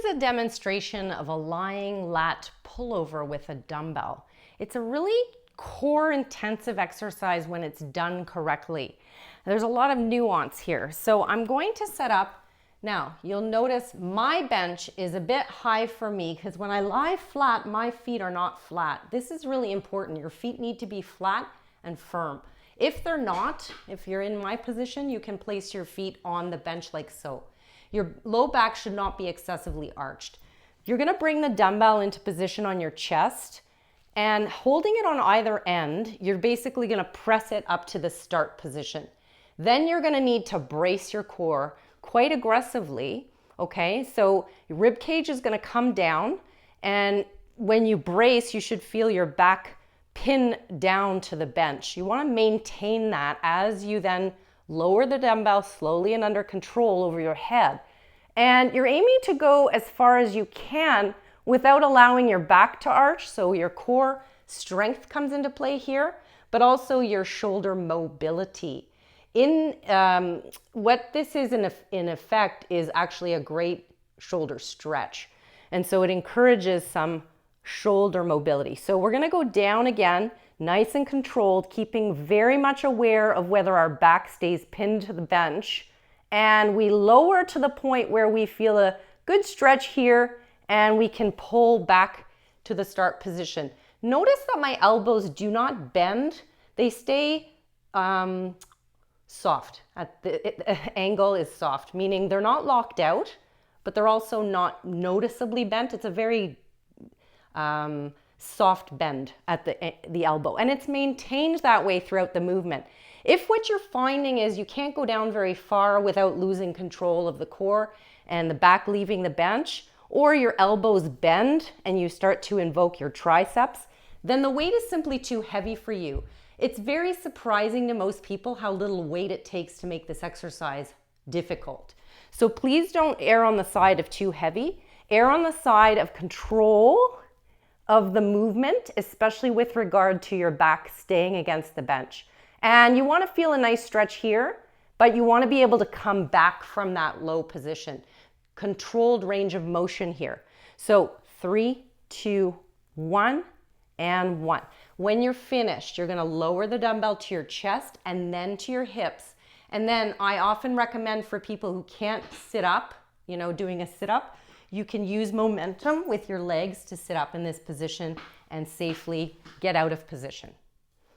is a demonstration of a lying lat pullover with a dumbbell. It's a really core intensive exercise when it's done correctly. There's a lot of nuance here. So I'm going to set up, now you'll notice my bench is a bit high for me because when I lie flat, my feet are not flat. This is really important. Your feet need to be flat and firm. If they're not, if you're in my position, you can place your feet on the bench like so. Your low back should not be excessively arched. You're gonna bring the dumbbell into position on your chest, and holding it on either end, you're basically gonna press it up to the start position. Then you're gonna need to brace your core quite aggressively, okay? So your rib cage is gonna come down, and when you brace, you should feel your back pin down to the bench. You wanna maintain that as you then lower the dumbbell slowly and under control over your head. And you're aiming to go as far as you can without allowing your back to arch, so your core strength comes into play here, but also your shoulder mobility. What this is in effect is actually a great shoulder stretch. And so it encourages some shoulder mobility. So we're gonna go down again, nice and controlled, keeping very much aware of whether our back stays pinned to the bench. And we lower to the point where we feel a good stretch here and we can pull back to the start position. Notice that my elbows do not bend. They stay soft. The angle is soft, meaning they're not locked out, but they're also not noticeably bent. It's a very soft bend at the elbow, and it's maintained that way throughout the movement. If what you're finding is you can't go down very far without losing control of the core and the back leaving the bench, or your elbows bend and you start to invoke your triceps, then the weight is simply too heavy for you. It's very surprising to most people how little weight it takes to make this exercise difficult. So please don't err on the side of too heavy. Err on the side of control of the movement, especially with regard to your back staying against the bench. And you want to feel a nice stretch here, but you want to be able to come back from that low position. Controlled range of motion here. So 3, 2, 1, and 1. When you're finished, you're going to lower the dumbbell to your chest and then to your hips. And then I often recommend for people who can't sit up, doing a sit-up, you can use momentum with your legs to sit up in this position and safely get out of position.